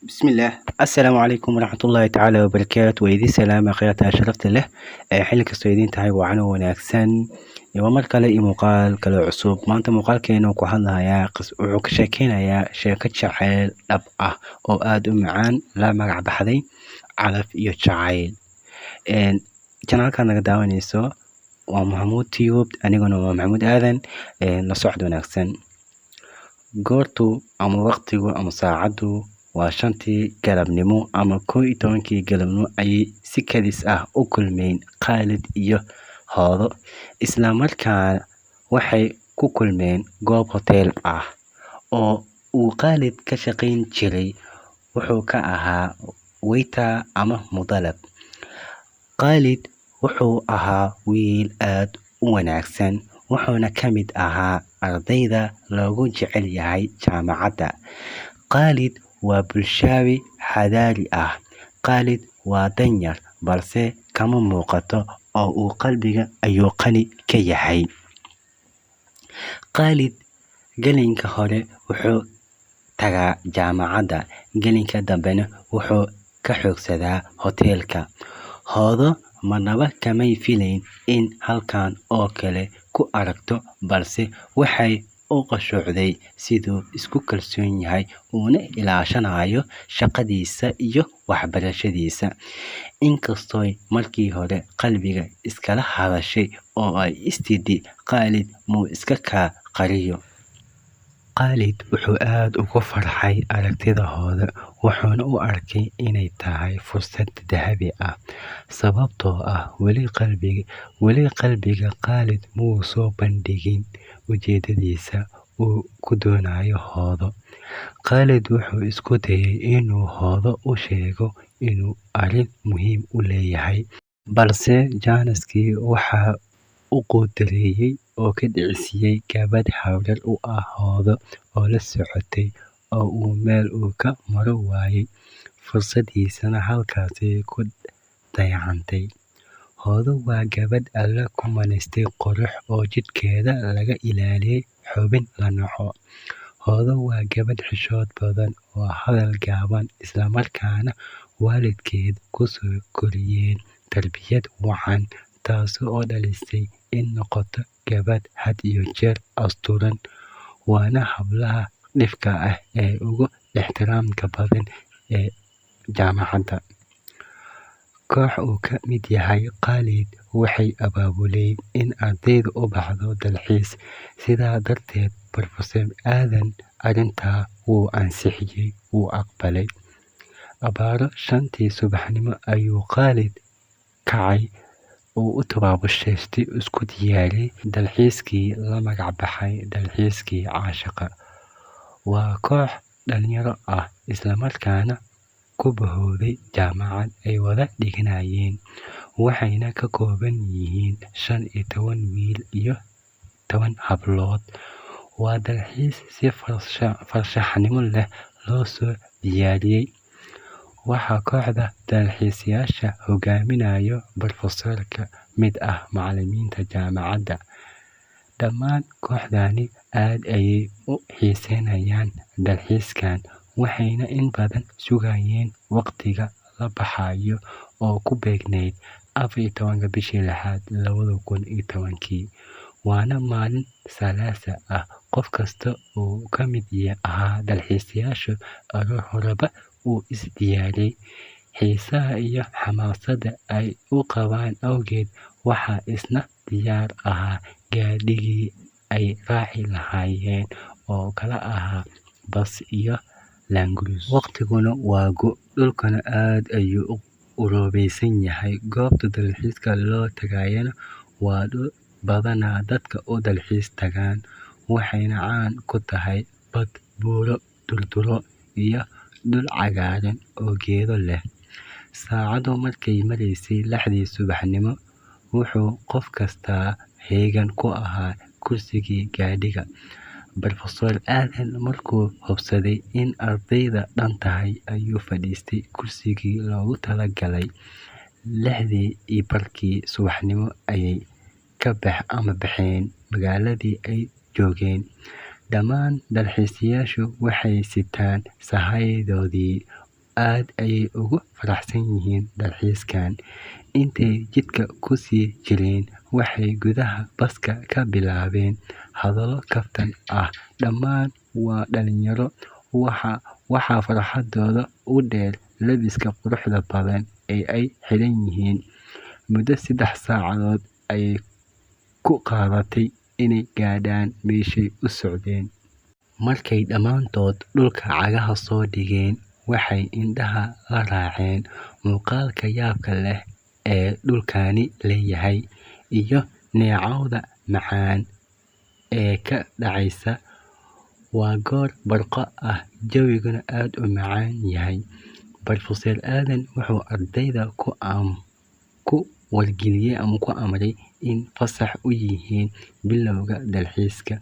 بسم الله السلام عليكم ورحمة الله تعالى وبركاته وإيدي سلام أخياتها شرفت له xilli kastoo idiin tahay wacan oo wanaagsan waa mar kale iyo muuqaal kale oo cusub maanta muuqaalkeena ku hadlayaa wuxuu ka sheekeynayaa sheeko jacayl dhab ah oo aad u macaan la magac baxday calaf iyo jacayl janaalka naga daawanayso waa Maxamuud Tube aniguna waa Maxamuud Aadan la socod wanaagsan goortu ama waqtigu ama saacadu waa 5tii galabnimo ama 11kii galabnimo ayay si kadis ah u kulmeen Khalid iyo Hoodo isla markaana waxay ku kulmeen goob hotel ah oo uu Khalid ka shaqayn jiray wuxuu ka ahaa waiter ama mudalab Khalid wuxuu ahaa wiil aad u wanaagsan wuxuuna ka mid ahaa ardayda loogu jecel yahay jaamacadda Khalid waa bulshaawi xadaari ah Khalid waa danyar balse kama muuqato oo uu qalbiga ayuu qani ka yahay Khalid gelinka hore wuxuu tagaa jaamacadda gelinka dambena wuxuu ka xoogsadaa hoteelka Hoodo manaba kamay filayn in halkan oo kale ku aragto balse waxay u qashuucday siduu isku kalsoon yahay uuna ilaashanayo shaqadiisa iyo waxbarashadiisa inkastoo markii hore qalbiga iskala hadashay oo ay istidi Khalid muu iska qariyo Khalid wuxuu aad ugu farxay aragtida Hoodo wuxuuna u arkay inay tahay fursad dahabi ah sababtoo ah weli qalbiga Khalid muu soo bandhigin ujeedadiisa uu ku doonayo Hoodo Khalid wuxuu isku dayay inuu Hoodo u sheego inuu arrin muhiim u leeyahay balse jaaniskii waxa uu quudareeyay oo ka dhicisay gabadh hawlar u ah Hoodo oo la socotay oo uu meel uu ka maro waayay fursadiisana halkaasay ku dayacantay Hoodo waa gabadh Alle ku manaystay qurux oo jidhkeeda laga ilaaliyay xubin la naco Hoodo waa gabadh xishood badan oo hadal gaaban isla markaana waalidkeed ku soo koriyeen tarbiyad wacan taasoo dhalisay in noqoto gabadh had iyo jeer asturan waana hablaha dhifka ah ee ugu ixtiraamka badan ee jaamacadda koox uu ka mid yahay Khalid waxay abaabuleen in ardaydu u baxdo dalxiis sidaa darteed Professor Aadan arrintaa wuu ansixiyay wuu aqbalay abaaro 5tii subaxnimo ayuu Khalid kacay oo u tabaabushaystay isku diyaariyay dalxiiskii la magac baxay dalxiiskii caashiqa waa koox dhalinyaro ah isla markaana ku bahowday jaamacad ay wada dhiganayeen waxayna ka kooban yihiin 15 wiil iyo 10 hablood waa dalxiis si farshaxanimo leh loo soo diyaariyay waxaa kooxda dalxiisayaasha hogaaminayo Professor ka mid ah macallimiinta jaamacadda dhammaan kooxdani aad ayay u xiiseynayaan dalxiiskan waxayna in badan sugayeen waqtiga la baxayo oo ku beegnayd 14 bishii 6 2010 waana maalin Salaasa ah qof kasta oo ka mid ahaa dalxiisayaasha aroor horeba uu is diyaariyay xiisaha iyo xamaasadda ay u qabaan awgeed waxaa isna diyaar ahaa gaadhigii ay raaci lahaayeen oo kala ahaa bas iyo Land Cruiser waqtiguna waa dhulkana aad ayuu u roobeysan yahay goobta dalxiiska loo tagayana waa dhul badanaa dadka u dalxiis tagaan waxayna caan ku tahay bad buuro durduro iyo dhul cagaaran oo geedo leh saacadu markay maraysay 6dii subaxnimo wuxuu qof kastaa heegan ku ahaa kursigii gaadhiga Professor Aadan markuu hubsaday in ardayda dhan tahay ayuu fadhiistay kursigii loogu talagalay 6:15 subaxnimo ayay ka baxeen magaaladii ay joogeen dhammaan dalxiisayaashu waxay sitaan sahaydoodii aad ayay ugu faraxsan yihiin dalxiiskan. Intay jidka ku sii jireen, waxay gudaha baska ka bilaabeen hadallo kaftan ah. Dhammaan waa dhalinyaro, waxaa farxadooda u dheer labiska quruxda badan ee ay xiran yihiin. Muddo 3 saacadood ayay ku qaadatay inay gaadhaan meeshay u socdeen. Markay dhammaantood dhulka cagaha soo dhigeen, waxay indhaha la raaceen muuqaalka yaabka leh ee dhulkani leeyahay, iyo neecawda macaan ee ka dhacaysa. Waa goor barqa ah, jawiguna aad u macaan yahay. Brofeser Aadan wuxuu ardayda ku wargeliyay ama ku amray in fasax u yihiin bilowga dalxiiska,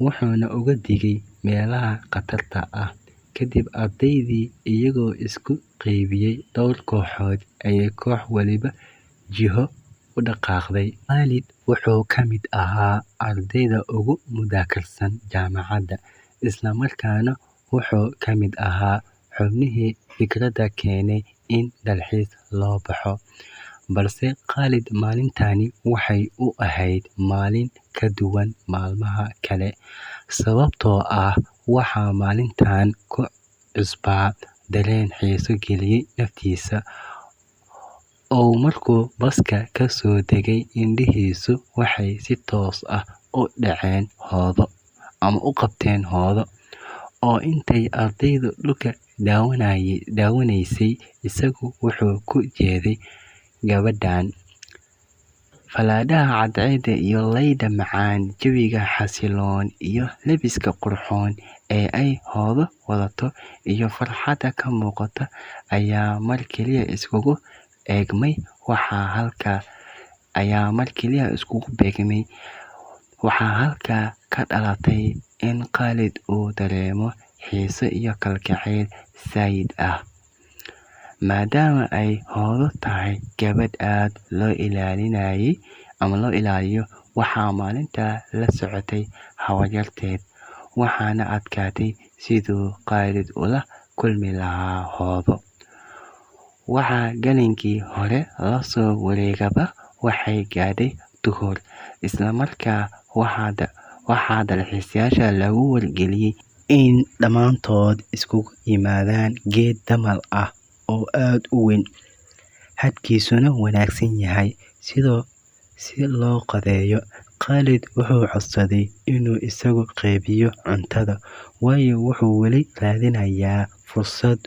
wuxuuna uga digay meelaha khatarta ah. Kadib, ardaydii iyagoo isku qaybiyay dhowr kooxood ayay koox waliba jiho u dhaqaaqday. Khalid wuxuu ka mid ahaa ardayda ugu mudakirsan jaamacadda, isla markaana wuxuu ka mid ahaa xubnihii fikradda keenay in dalxiis loo baxo. Balse Khalid, maalintani waxay u ahayd maalin ka duwan maalmaha kale, sababtoo ah waxaa maalintan ku cusbaa dareen xiiso geliyay naftiisa. Markuu baska ka soo degay, indhihiisu waxay si toos ah u qabteen hoodo, oo intay ardaydu dhulka daawanaysay, isagu wuxuu ku jeeday gabadhan. Fallaadhaha cadceedda iyo layda macaan, jawiga xasiloon, iyo labiska qurxoon ee ay hoodo wadato, iyo farxadda ka muuqata ayaa mar kaliya iskugu beegmay. Waxaa halkaa ka dhalatay in Khalid uu dareemo xiise iyo kalgacayl zaid ah, maadaama ay hoodo tahay gabadh aad loo ilaaliyo. Waxaa maalintaa la socotay habaryarteed, waxaana adkaatay siduu Khalid ula kulmi lahaa hoodo. Waxaa galinkii hore la soo wareegaba waxay gaadhay duhur, isla markaa waxaa dalxiisayaasha lagu wargeliyay in dhammaantood isugu yimaadaan geed damal ah oo aad u weyn, hadhkiisuna wanaagsan yahay, si loo qadeeyo. Khalid wuxuu codsaday inuu isagu qaybiyo cuntada, waayo wuxuu weli raadinayaa fursad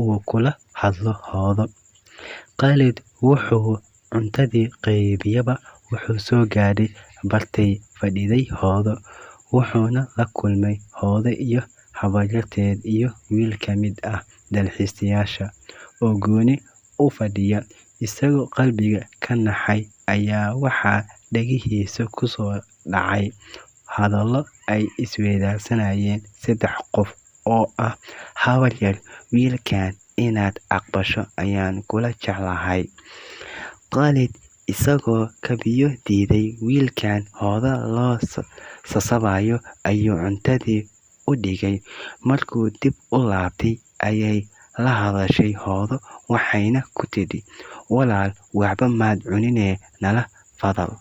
uu kula hadlo hoodo. Khalid wuxuu cuntadii qaybiyaba wuxuu soo gaadhay bartay fadhiday hoodo, wuxuuna la kulmay hoodo iyo habaryarteed iyo wiil ka mid ah dalxiisayaasha oo gooni u fadhiya. Isagoo qalbiga ka naxay ayaa waxaa dhagihiisa ku soo dhacay hadallo ay isweydaarsanayeen 3 qof oo ah: habaryar, wiilkan inaad aqbasho ayaan kula jeclahay. Khalid, isagoo ka biyo diiday wiilkan hoodo loo sasabayo, ayuu cuntadii u dhigay. Markuu dib u laabtay ayay la hadashay hoodo, waxayna ku tidhi: walaal, waxba maad cunine nala fadal.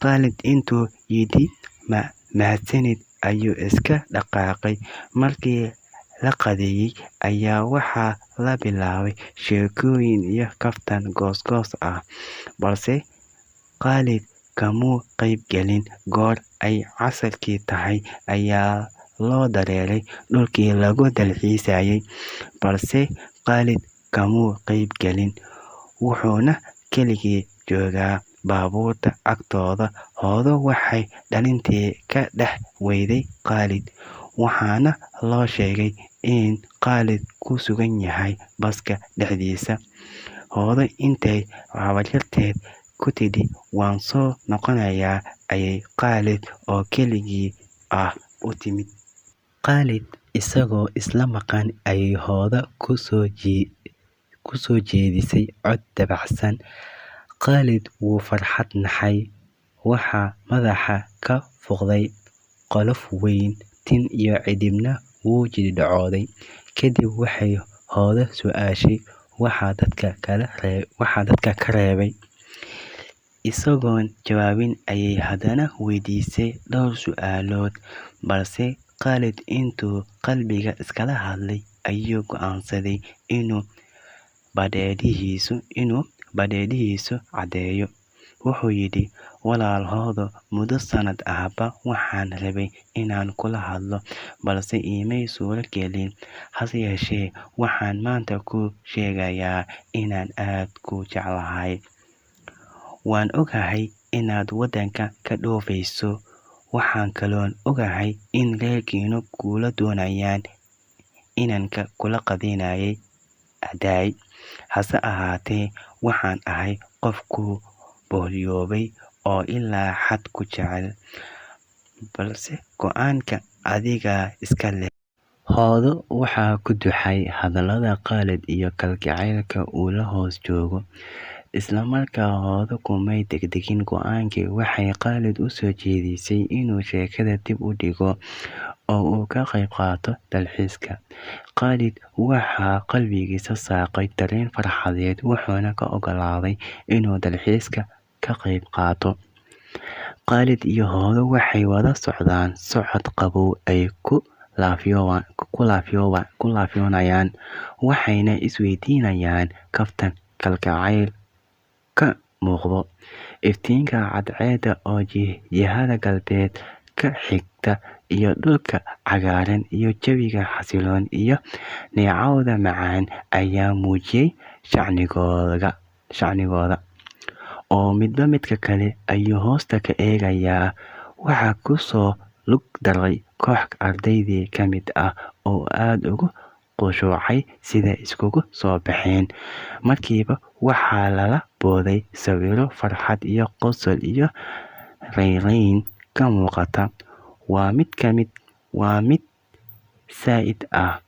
Khalid intuu yidhi mahadsanid ayuu iska dhaqaaqay. Markii la qadeeyay ayaa waxaa la bilaabay sheekooyin iyo kaftan goos ah, balse Khalid kamuu qayb gelin. Goor ay casarkii tahay ayaa loo dareeray dhulkii lagu dalxiisayay, balse Khalid kamuu qayb gelin, wuxuuna keligii joogaa baabuurta agtooda. Hoodo waxay dhalintii ka dhex weyday Khalid, waxaana loo sheegay in Khalid ku sugan yahay baska dhexdiisa. Hoodo intay habaryarteed ku tidhi waan soo noqonayaa, ayay Khalid oo keligii ah u timid. Khalid isagoo isla maqan ayay hoodo ku soo jeedisay cod dabacsan. Khalid wuu farxad naxay, waxaa madaxa ka fuuqday qolof weyn, tin iyo cidhibna wuu jiridhacooday. Kadib waxay Hoodo su'aashay waxa dadka ka reebay. Isagoon jawaabin ayay haddana weydiisay dhowr su'aalood, balse Khalid intuu qalbiga iskala hadlay ayuu go'aansaday inuu badheedhihiisa caddeeyo. Wuxuu yidhi, "Walaal Hoodo, muddo sannad ahba waxaan rabay inaan kula hadlo, balse iimay suuragelin. Hase yeeshee, waxaan maanta kuu sheegayaa inaan aad kuu jecelahay. Waan ogahay inaad waddanka ka dhoofayso. Waxaan kaloon ogahay in reerkiinnu kula doonayaan inanka kula qadinayay. Hase ahaatee, waxaan ahay qof ku boholyoobay oo ilaa xad ku jecel, balse go'aanka adigaa iska leh." Hoodo waxaa ku duxay hadallada Khalid iyo kalgacaylka uu la hoos joogo. Isla markaa Hoodo kumay degdegin go'aankii. Waxay Khalid u soo jeedisay inuu sheekada dib u dhigo oo uu ka qayb qaato dalxiiska. Khalid waxaa qalbigiisa saaqay dareen farxadeed, wuxuuna ka oggolaaday inuu dalxiiska ka qayb qaato. Khalid iyo Hoodo waxay wada socdaan socod qabow ay ku laafiyoonayaan, waxayna isweydaarsanayaan kaftan kalgacayl ka muuqdo. Iftiinka cadceedda oo jihada galbeed ka xigta iyo dhulka cagaaran iyo jawiga xasiloon iyo neecawda macaan ayaa muujiyay shacnigooda. Oo midba midka kale ayuu hoosta ka eegayaa. Waxaa ku soo lug daray koox ardaydii ka mid ah oo aad ugu khushuucay sida iskugu soo baxeen. Markiiba waxaa lala booday sawirro, farxad iyo qosol iyo raynrayn ka muuqata. Mid saa'id ah.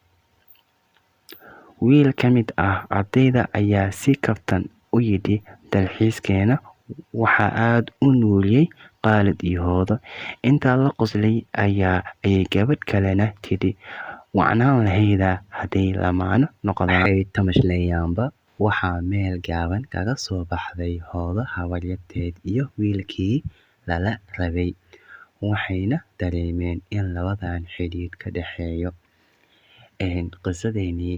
Wiil ka mid ah ardayda ayaa si kaftan u yidhi, "Dalxiiskeena waxaa aad u nuuriyay Khalid iyo Hoodo." Inta la qoslay ayay gabadh kalena tidhi, "Wacnaan lahayd hadday lamaane noqdaan." Waxay tamashlayaanba waxaa meel gaaban kaga soo baxday Hoodo habaryarteed iyo wiilkii lala rabay. Waxayna dareemeen in labadan xidhiidh ka dhexeeyo. Qisadeennii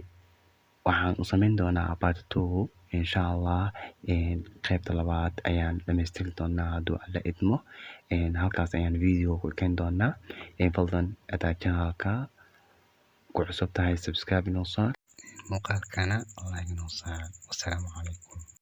waxaan u samayn doonaa part 2 insha Allah. Qaybta labaad ayaan dhammaystiri doonaa hadduu Alle idmo. Halkaas ayaan video ku keeni doonaa. Fadlan hadaa channelka ku cusub tahay subscribe inoo saar, muuqaalkana like inoo saar. Wassalaamu calaykum.